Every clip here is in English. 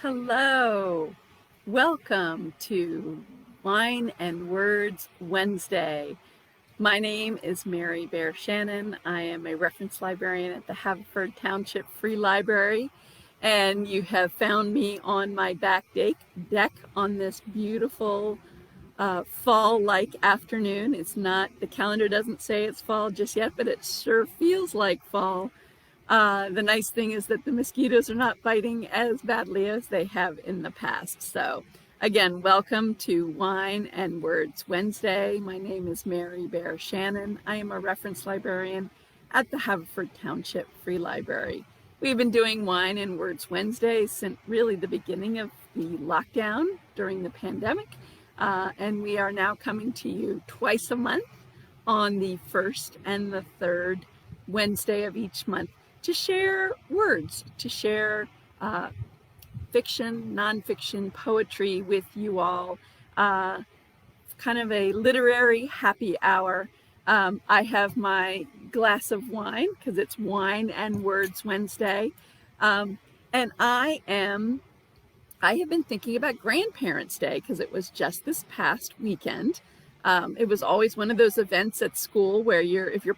Hello, welcome to Wine and Words Wednesday. My name is Mary Bear Shannon. I am a reference librarian at the Haverford Township Free Library, and you have found me on my back deck on this beautiful fall-like afternoon. It's not, the calendar doesn't say it's fall just yet, but it sure feels like fall. The nice thing is that the mosquitoes are not biting as badly as they have in the past. So again, welcome to Wine and Words Wednesday. My name is Mary Bear Shannon. I am a reference librarian at the Haverford Township Free Library. We've been doing Wine and Words Wednesday since really the beginning of the lockdown during the pandemic. And we are now coming to you twice a month on the first and the third Wednesday of each month to share words, to share fiction, nonfiction, poetry with you all, kind of a literary happy hour. I have my glass of wine because it's Wine and Words Wednesday. And I have been thinking about Grandparents' Day because it was just this past weekend. It was always one of those events at school where if your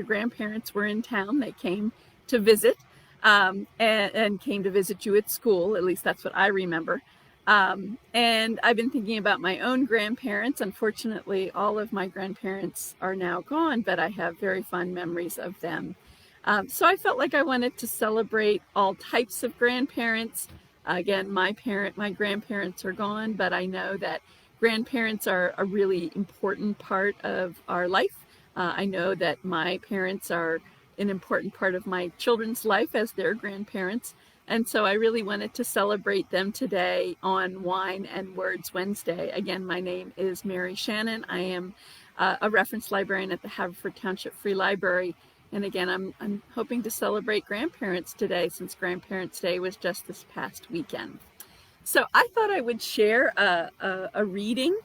grandparents were in town, they came to visit and came to visit you at school. At least that's what I remember. And I've been thinking about my own grandparents. Unfortunately, all of my grandparents are now gone, but I have very fond memories of them. So I felt like I wanted to celebrate all types of grandparents. Again, my grandparents are gone, but I know that grandparents are a really important part of our life. I know that my parents are an important part of my children's life as their grandparents. And so I really wanted to celebrate them today on Wine and Words Wednesday. Again, my name is Mary Shannon. I am a reference librarian at the Haverford Township Free Library. And again, I'm hoping to celebrate grandparents today since Grandparents' Day was just this past weekend. So I thought I would share a reading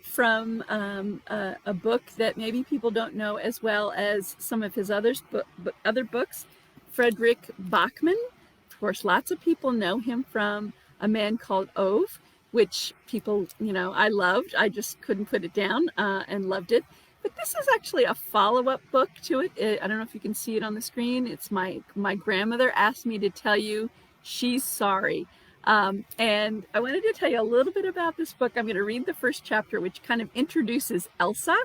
from a book that maybe people don't know as well as some of his other books. Frederick Bachman. Of course, lots of people know him from A Man Called Ove, which people, I loved. I just couldn't put it down and loved it. But this is actually a follow-up book to it. I don't know if you can see it on the screen. It's my grandmother asked me to tell you she's sorry. And I wanted to tell you a little bit about this book. I'm going to read the first chapter, which kind of introduces Elsa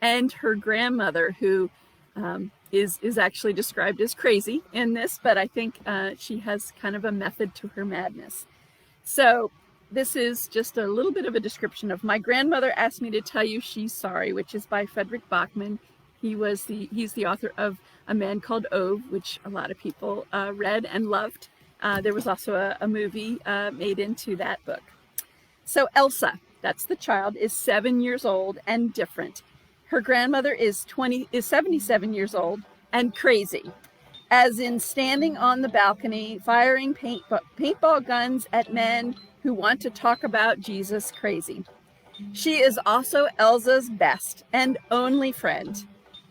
and her grandmother, who is actually described as crazy in this, but I think she has kind of a method to her madness. So this is just a little bit of a description of My Grandmother Asked Me to Tell You She's Sorry, which is by Frederick Bachman. He's the author of A Man Called Ove, which a lot of people read and loved. There was also a movie made into that book. So Elsa, that's the child, is 7 years old and different. Her grandmother is 77 years old and crazy, as in standing on the balcony, firing paintball guns at men who want to talk about Jesus crazy. She is also Elsa's best and only friend.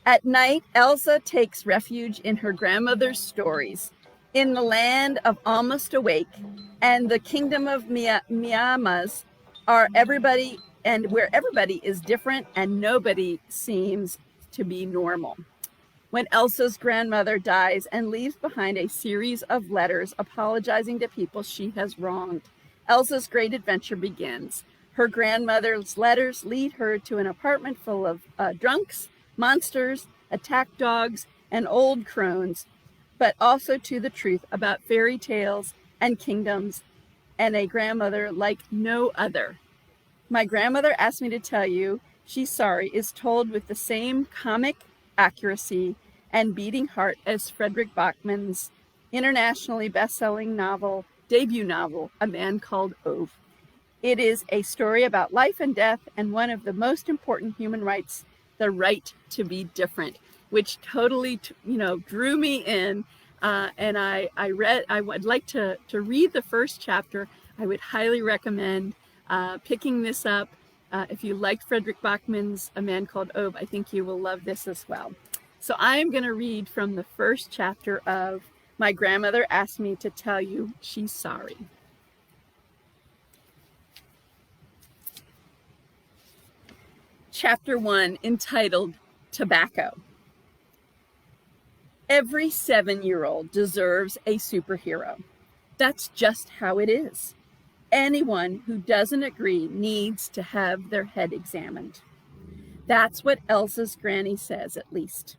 At night, Elsa takes refuge in her grandmother's stories. In the land of Almost Awake and the kingdom of Miamas where everybody is different and nobody seems to be normal. When Elsa's grandmother dies and leaves behind a series of letters apologizing to people she has wronged, Elsa's great adventure begins. Her grandmother's letters lead her to an apartment full of drunks, monsters, attack dogs, and old crones, but also to the truth about fairy tales and kingdoms and a grandmother like no other. My Grandmother Asked Me to Tell You She's Sorry is told with the same comic accuracy and beating heart as Frederick Bachman's internationally best-selling debut novel, A Man Called Ove. It is a story about life and death and one of the most important human rights, the right to be different, which totally, drew me in. And I would like to read the first chapter. I would highly recommend picking this up. If you liked Frederick Bachman's A Man Called Ove, I think you will love this as well. So I'm going to read from the first chapter of My Grandmother Asked Me to Tell You She's Sorry. Chapter 1, entitled Tobacco. Every 7-year-old deserves a superhero. That's just how it is. Anyone who doesn't agree needs to have their head examined. That's what Elsa's granny says, at least.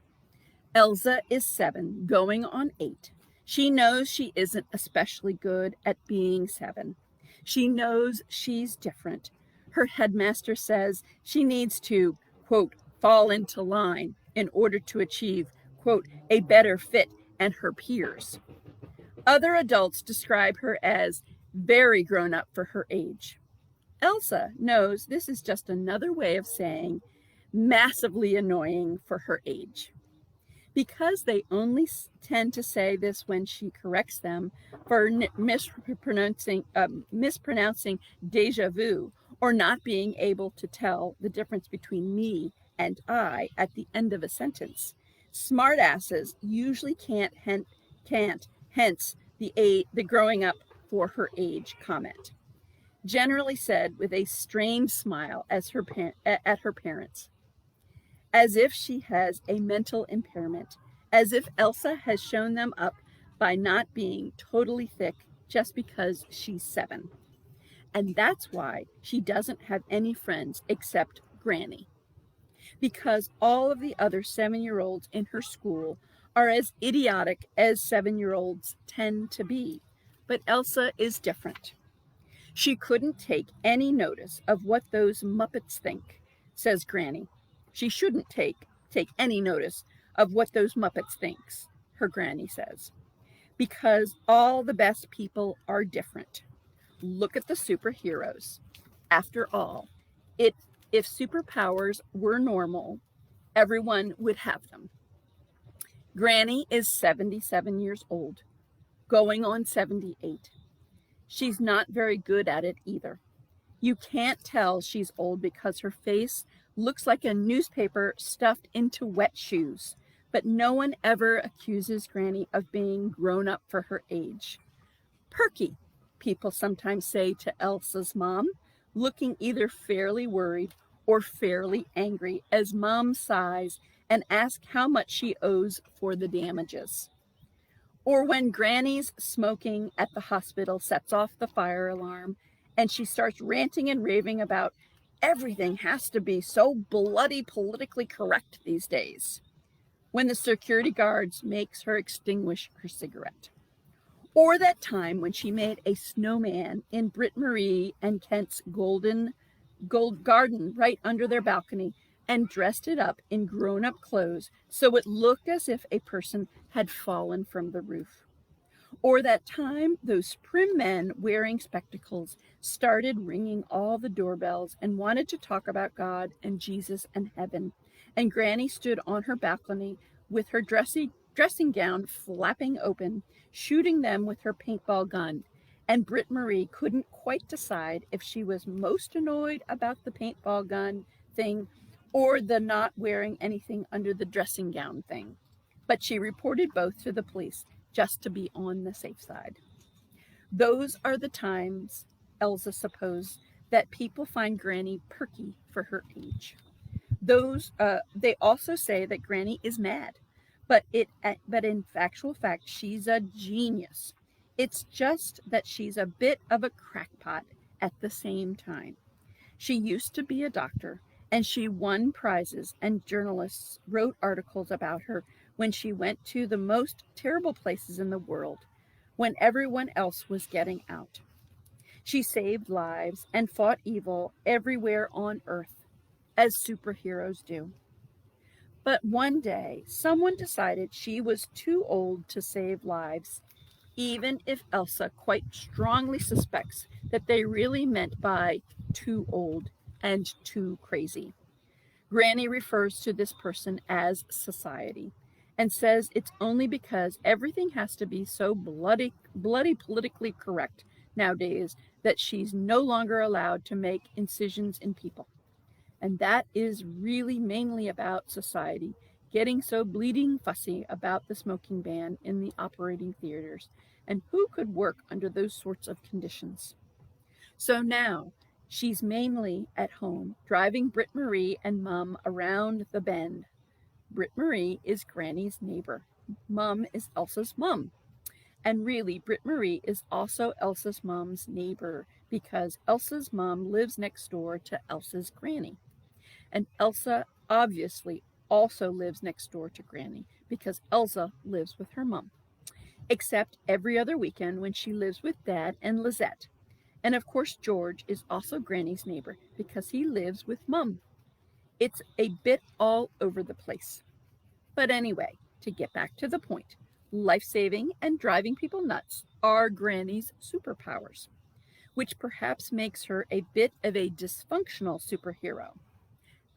Elsa is 7, going on 8. She knows she isn't especially good at being 7. She knows she's different. Her headmaster says she needs to, quote, fall into line in order to achieve, quote, a better fit and her peers. Other adults describe her as very grown up for her age. Elsa knows this is just another way of saying massively annoying for her age. Because they only tend to say this when she corrects them for mispronouncing déjà vu, or not being able to tell the difference between me and I at the end of a sentence, smartasses usually can't, hence the growing up for her age comment. Generally said with a strained smile at her parents. As if she has a mental impairment, as if Elsa has shown them up by not being totally thick just because she's 7. And that's why she doesn't have any friends except Granny. Because all of the other 7-year-olds in her school are as idiotic as 7-year-olds tend to be. But Elsa is different. She couldn't take any notice of what those Muppets think, says Granny. She shouldn't take any notice of what those Muppets thinks, her granny says. Because all the best people are different. Look at the superheroes. After all, if superpowers were normal, everyone would have them. Granny is 77 years old, going on 78. She's not very good at it either. You can't tell she's old because her face looks like a newspaper stuffed into wet shoes, but no one ever accuses Granny of being grown up for her age. Perky, people sometimes say to Elsa's mom, looking either fairly worried or fairly angry as Mom sighs and asks how much she owes for the damages. Or when Granny's smoking at the hospital sets off the fire alarm and she starts ranting and raving about everything has to be so bloody politically correct these days. When the security guards makes her extinguish her cigarette. Or that time when she made a snowman in Britt Marie and Kent's gold garden right under their balcony and dressed it up in grown-up clothes so it looked as if a person had fallen from the roof. Or that time those prim men wearing spectacles started ringing all the doorbells and wanted to talk about God and Jesus and heaven, and Granny stood on her balcony with her dressing gown flapping open, shooting them with her paintball gun, and Britt Marie couldn't quite decide if she was most annoyed about the paintball gun thing or the not wearing anything under the dressing gown thing. But she reported both to the police just to be on the safe side. Those are the times, Elsa supposed, that people find Granny perky for her age. They also say that Granny is mad, but in actual fact, she's a genius. It's just that she's a bit of a crackpot at the same time. She used to be a doctor, and she won prizes, and journalists wrote articles about her when she went to the most terrible places in the world, when everyone else was getting out. She saved lives and fought evil everywhere on Earth, as superheroes do. But one day, someone decided she was too old to save lives, even if Elsa quite strongly suspects that they really meant by too old and too crazy. Granny refers to this person as society and says it's only because everything has to be so bloody politically correct nowadays that she's no longer allowed to make incisions in people. And that is really mainly about society getting so bleeding fussy about the smoking ban in the operating theaters, and who could work under those sorts of conditions. So now, She's mainly at home, driving Britt Marie and Mum around the bend. Britt Marie is Granny's neighbor. Mum is Elsa's mum. And really, Britt Marie is also Elsa's mom's neighbor because Elsa's mom lives next door to Elsa's granny. And Elsa obviously also lives next door to Granny because Elsa lives with her mom. Except every other weekend when she lives with Dad and Lizette. And of course, George is also Granny's neighbor because he lives with Mum. It's a bit all over the place. But anyway, to get back to the point, life-saving and driving people nuts are Granny's superpowers, which perhaps makes her a bit of a dysfunctional superhero.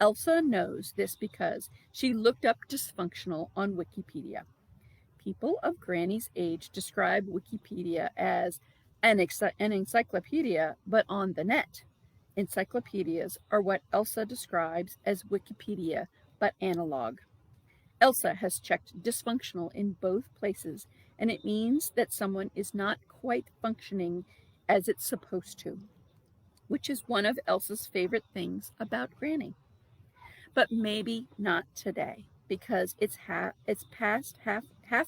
Elsa knows this because she looked up dysfunctional on Wikipedia. People of Granny's age describe Wikipedia as an encyclopedia, but on the net. Encyclopedias are what Elsa describes as Wikipedia, but analog. Elsa has checked dysfunctional in both places, and it means that someone is not quite functioning as it's supposed to, which is one of Elsa's favorite things about Granny. But maybe not today, because it's past half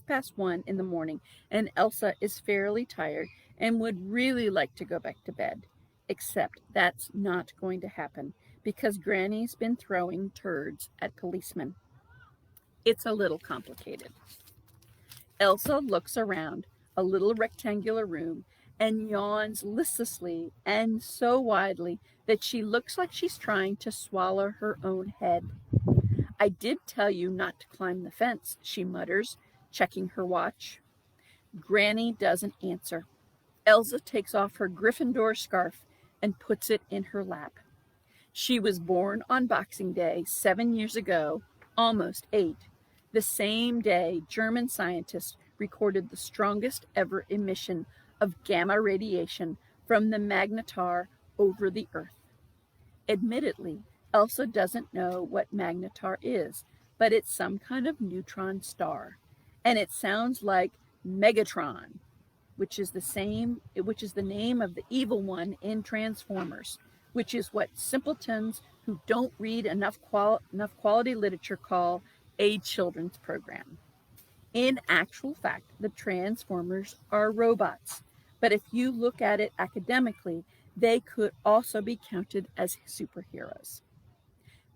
past 1 in the morning, and Elsa is fairly tired and would really like to go back to bed. Except that's not going to happen because Granny's been throwing turds at policemen. It's a little complicated. Elsa looks around a little rectangular room and yawns listlessly and so widely that she looks like she's trying to swallow her own head. I did tell you not to climb the fence, she mutters, checking her watch. Granny doesn't answer. Elsa takes off her Gryffindor scarf and puts it in her lap. She was born on Boxing Day 7 years ago, almost 8, the same day German scientists recorded the strongest ever emission of gamma radiation from the magnetar over the Earth. Admittedly, Elsa doesn't know what magnetar is, but it's some kind of neutron star, and it sounds like Megatron, which is the name of the evil one in Transformers, which is what simpletons who don't read enough quality literature call a children's program. In actual fact, the Transformers are robots, but if you look at it academically, they could also be counted as superheroes.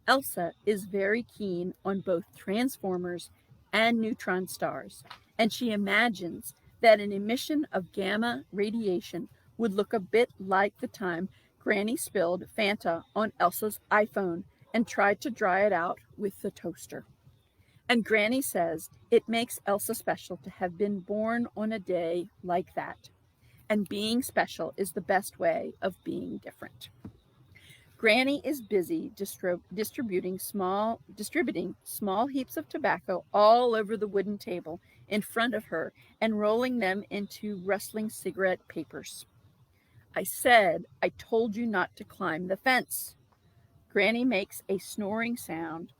Elsa is very keen on both Transformers and neutron stars, and she imagines that an emission of gamma radiation would look a bit like the time Granny spilled Fanta on Elsa's iPhone and tried to dry it out with the toaster. And Granny says it makes Elsa special to have been born on a day like that. And being special is the best way of being different. Granny is busy distributing small heaps of tobacco all over the wooden table in front of her and rolling them into rustling cigarette papers. I said, I told you not to climb the fence. Granny makes a snorting sound,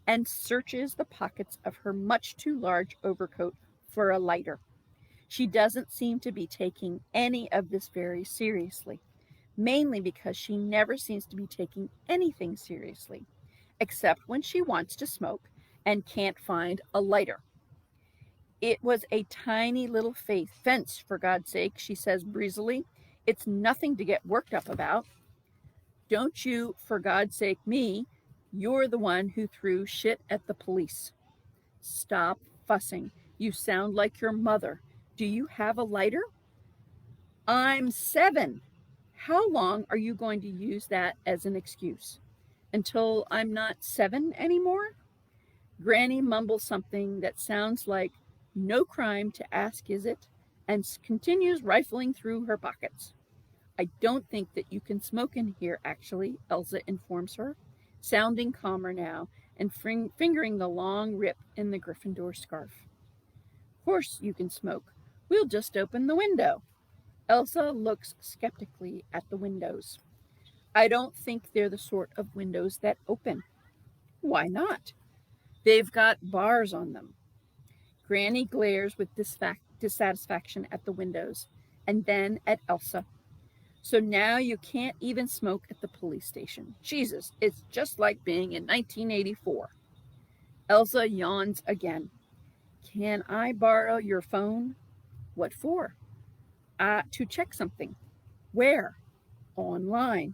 and searches the pockets of her much too large overcoat for a lighter. She doesn't seem to be taking any of this very seriously, mainly because she never seems to be taking anything seriously, except when she wants to smoke and can't find a lighter. It was a tiny little fence, for God's sake, she says breezily. It's nothing to get worked up about. Don't you, for God's sake, me. You're the one who threw shit at the police. Stop fussing. You sound like your mother. Do you have a lighter? I'm 7. How long are you going to use that as an excuse? Until I'm not 7 anymore? Granny mumbles something that sounds like, no crime to ask, is it? And continues rifling through her pockets. I don't think that you can smoke in here, actually, Elsa informs her, sounding calmer now and fingering the long rip in the Gryffindor scarf. Of course you can smoke. We'll just open the window. Elsa looks skeptically at the windows. I don't think they're the sort of windows that open. Why not? They've got bars on them. Granny glares with dissatisfaction at the windows, and then at Elsa. So now you can't even smoke at the police station. Jesus, it's just like being in 1984. Elsa yawns again. Can I borrow your phone? What for? To check something. Where? Online.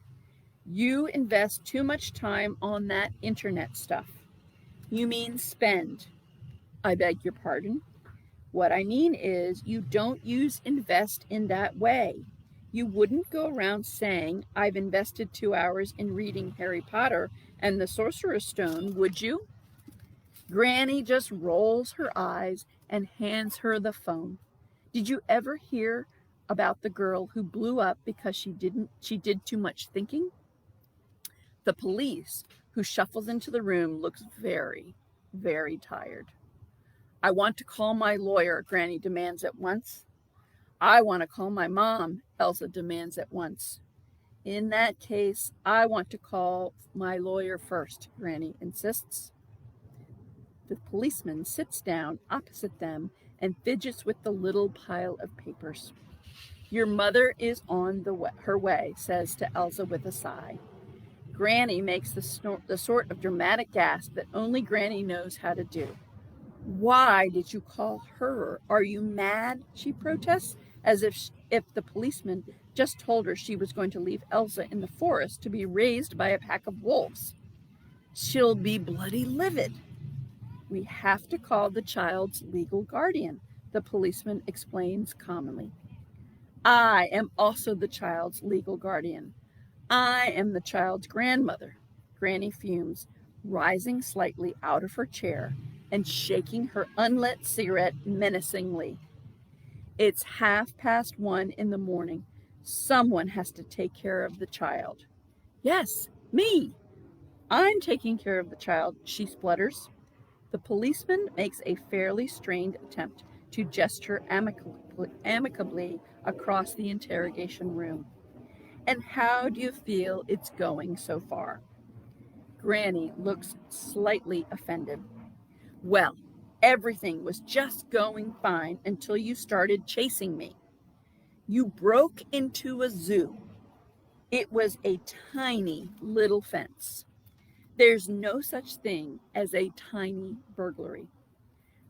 You invest too much time on that internet stuff. You mean spend. I beg your pardon. What I mean is you don't use invest in that way. You wouldn't go around saying, I've invested 2 hours in reading Harry Potter and the Sorcerer's Stone, would you? Granny just rolls her eyes and hands her the phone. Did you ever hear about the girl who blew up because she did too much thinking? The police, who shuffles into the room, looks very, very tired. I want to call my lawyer, Granny demands at once. I want to call my mom, Elsa demands at once. In that case, I want to call my lawyer first, Granny insists. The policeman sits down opposite them and fidgets with the little pile of papers. Your mother is on her way, says to Elsa with a sigh. Granny makes the sort of dramatic gasp that only Granny knows how to do. Why did you call her? Are you mad? She protests, as if the policeman just told her she was going to leave Elsa in the forest to be raised by a pack of wolves. She'll be bloody livid. We have to call the child's legal guardian, the policeman explains calmly. I am also the child's legal guardian. I am the child's grandmother. Granny fumes, rising slightly out of her chair and shaking her unlit cigarette menacingly. It's 1:30 in the morning. Someone has to take care of the child. Yes, me. I'm taking care of the child, she splutters. The policeman makes a fairly strained attempt to gesture amicably across the interrogation room. And how do you feel it's going so far? Granny looks slightly offended. Well, everything was just going fine until you started chasing me. You broke into a zoo. It was a tiny little fence. There's no such thing as a tiny burglary.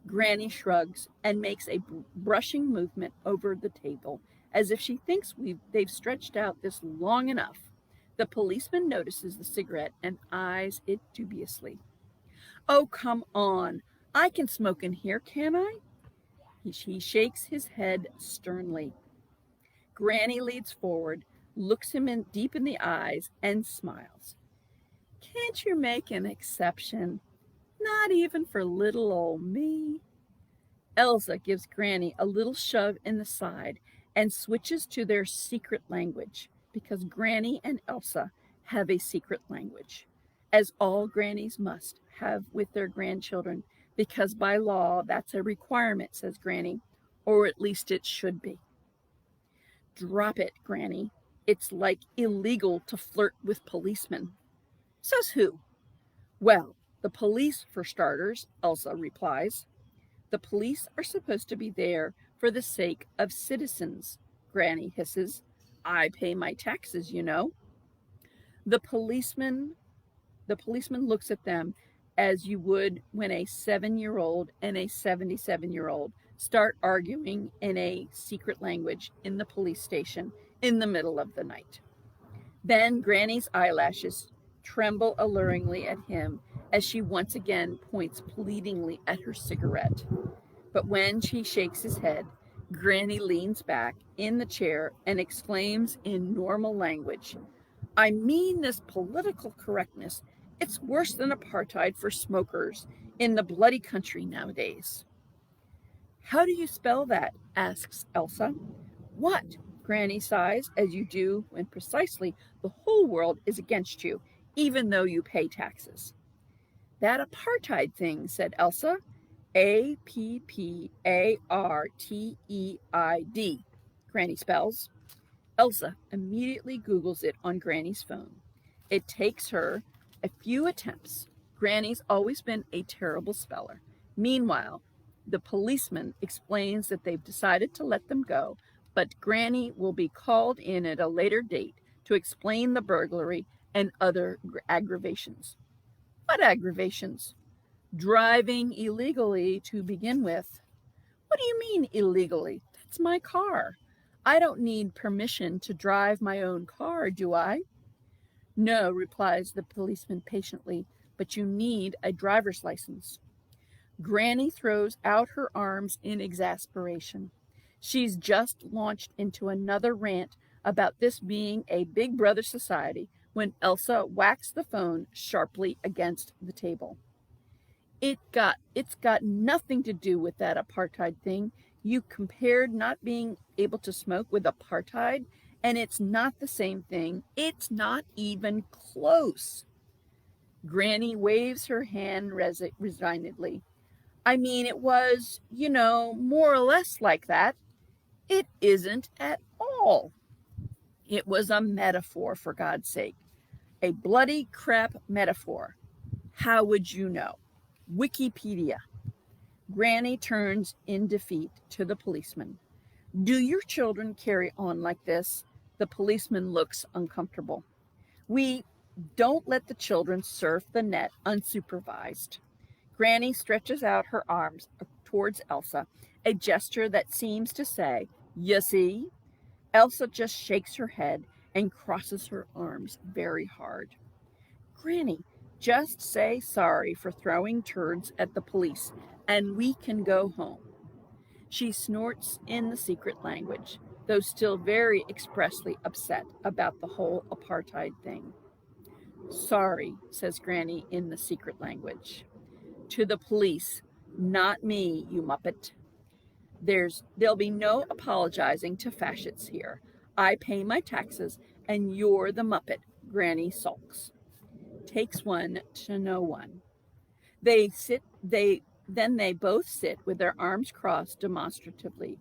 Granny shrugs and makes a brushing movement over the table, as if she thinks they've stretched out this long enough. The policeman notices the cigarette and eyes it dubiously. Oh, come on. I can smoke in here, can I? He shakes his head sternly. Granny leads forward, looks him deep in the eyes, and smiles. Can't you make an exception? Not even for little old me. Elsa gives Granny a little shove in the side and switches to their secret language, because Granny and Elsa have a secret language, as all grannies must have with their grandchildren, because by law that's a requirement, says Granny, or at least it should be. Drop it, Granny. It's like illegal to flirt with policemen. Says who? Well, the police, for starters, Elsa replies. The police are supposed to be there for the sake of citizens, Granny hisses. I pay my taxes, you know. The policeman looks at them as you would when a 7-year-old and a 77-year-old start arguing in a secret language in the police station in the middle of the night. Then Granny's eyelashes tremble alluringly at him as she once again points pleadingly at her cigarette. But when she shakes his head, Granny leans back in the chair and exclaims in normal language, I mean this political correctness. It's worse than apartheid for smokers in the bloody country nowadays. How do you spell that? Asks Elsa. What? Granny sighs, as you do when precisely the whole world is against you, even though you pay taxes. That apartheid thing, said Elsa. Appartheid, Granny spells. Elsa immediately Googles it on Granny's phone. It takes her a few attempts. Granny's always been a terrible speller. Meanwhile, the policeman explains that they've decided to let them go, but Granny will be called in at a later date to explain the burglary and other aggravations. What aggravations? Driving illegally to begin with. What do you mean illegally? That's my car. I don't need permission to drive my own car, do I? No, replies the policeman patiently, but you need a driver's license. Granny throws out her arms in exasperation. She's just launched into another rant about this being a Big Brother society when Elsa whacks the phone sharply against the table. It's got nothing to do with that apartheid thing. You compared not being able to smoke with apartheid, and it's not the same thing. It's not even close. Granny waves her hand resignedly. I mean, it was, more or less like that. It isn't at all. It was a metaphor, for God's sake. A bloody crap metaphor. How would you know? Wikipedia. Granny turns in defeat to the policeman. Do your children carry on like this? The policeman looks uncomfortable. We don't let the children surf the net unsupervised. Granny stretches out her arms towards Elsa, a gesture that seems to say, "You see?" Elsa just shakes her head and crosses her arms very hard. Granny, just say sorry for throwing turds at the police, and we can go home. She snorts in the secret language, though still very expressly upset about the whole apartheid thing. Sorry, says Granny in the secret language. To the police, not me, you muppet. There'll be no apologizing to fascists here. I pay my taxes, and you're the muppet, Granny sulks. Takes one to know one. Then they both sit with their arms crossed demonstratively,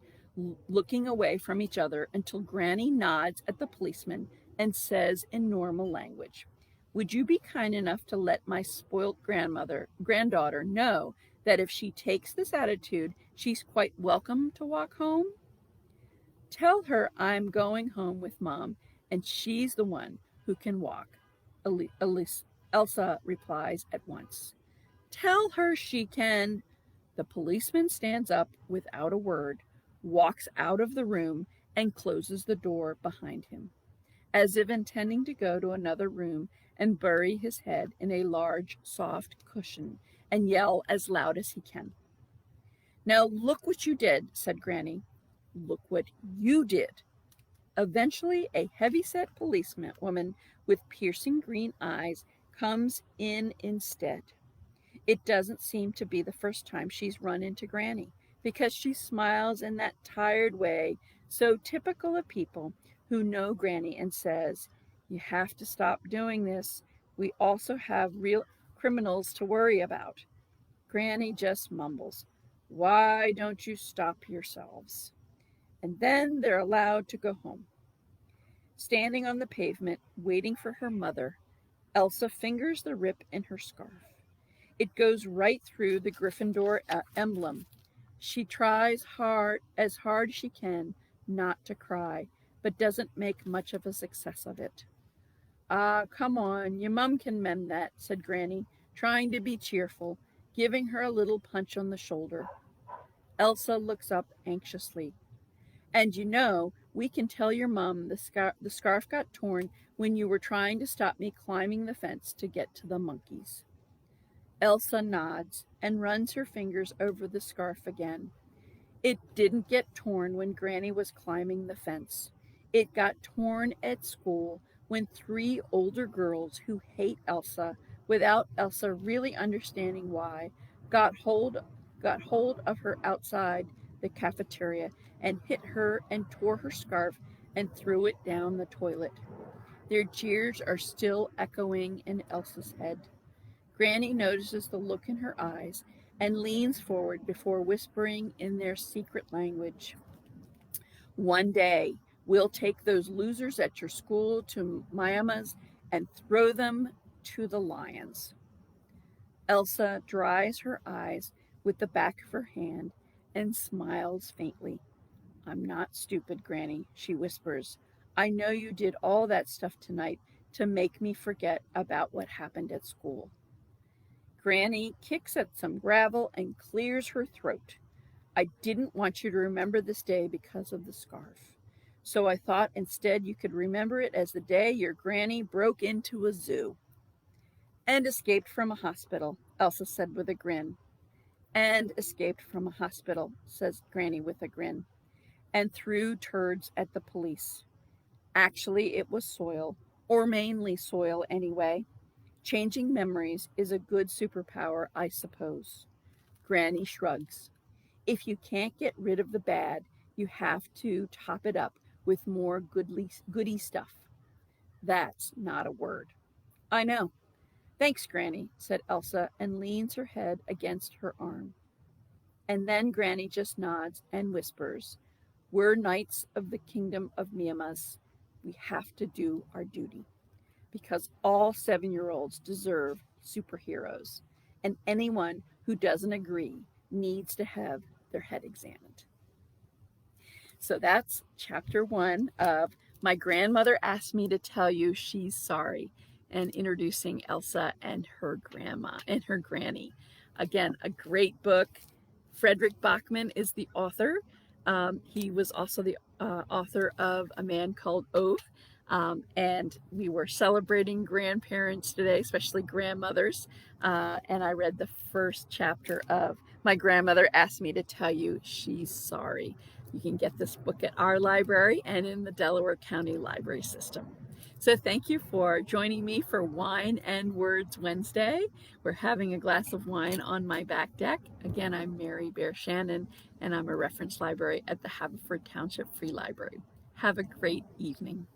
looking away from each other until Granny nods at the policeman and says in normal language, "Would you be kind enough to let my spoilt granddaughter know that if she takes this attitude, she's quite welcome to walk home? Tell her I'm going home with Mom, and she's the one who can walk." Elsa replies at once. Tell her she can. The policeman stands up without a word, walks out of the room, and closes the door behind him, as if intending to go to another room and bury his head in a large, soft cushion and yell as loud as he can. Now look what you did, said Granny. Look what you did. Eventually, a heavy-set policewoman with piercing green eyes comes in instead. It doesn't seem to be the first time she's run into Granny, because she smiles in that tired way so typical of people who know Granny and says, "You have to stop doing this. We also have real criminals to worry about." Granny just mumbles, "Why don't you stop yourselves?" And then they're allowed to go home. Standing on the pavement, waiting for her mother, Elsa fingers the rip in her scarf. It goes right through the Gryffindor emblem. She tries as hard as she can, not to cry, but doesn't make much of a success of it. "Ah, come on, your mum can mend that," said Granny, trying to be cheerful, giving her a little punch on the shoulder. Elsa looks up anxiously. "And we can tell your mum the scarf got torn when you were trying to stop me climbing the fence to get to the monkeys." Elsa nods and runs her fingers over the scarf again. It didn't get torn when Granny was climbing the fence. It got torn at school when 3 older girls who hate Elsa, without Elsa really understanding why, got hold of her outside the cafeteria and hit her and tore her scarf and threw it down the toilet. Their jeers are still echoing in Elsa's head. Granny notices the look in her eyes and leans forward before whispering in their secret language, "One day we'll take those losers at your school to Miama's and throw them to the lions." Elsa dries her eyes with the back of her hand and smiles faintly. I'm not stupid, Granny, she whispers. I know you did all that stuff tonight to make me forget about what happened at school. Granny kicks at some gravel and clears her throat. I didn't want you to remember this day because of the scarf. So I thought instead you could remember it as the day your granny broke into a zoo. And escaped from a hospital, Elsa said with a grin. And escaped from a hospital, says Granny with a grin. And threw turds at the police. Actually, it was soil, or mainly soil anyway. Changing memories is a good superpower, I suppose. Granny shrugs. If you can't get rid of the bad, you have to top it up with more goody stuff. That's not a word. I know. Thanks, Granny, said Elsa and leans her head against her arm. And then Granny just nods and whispers, we're knights of the kingdom of Miamas. We have to do our duty. Because all 7-year-olds deserve superheroes. And anyone who doesn't agree needs to have their head examined. So that's chapter 1 of My Grandmother Asked Me to Tell You She's Sorry, and introducing Elsa and her grandma and her granny. Again, a great book. Frederick Bachman is the author. He was also the author of A Man Called Oath. And we were celebrating grandparents today, especially grandmothers. And I read the first chapter of My Grandmother Asked Me to Tell You She's Sorry. You can get this book at our library and in the Delaware County Library System. So thank you for joining me for Wine and Words Wednesday. We're having a glass of wine on my back deck. Again, I'm Mary Bear Shannon, and I'm a reference library at the Haverford Township Free Library. Have a great evening.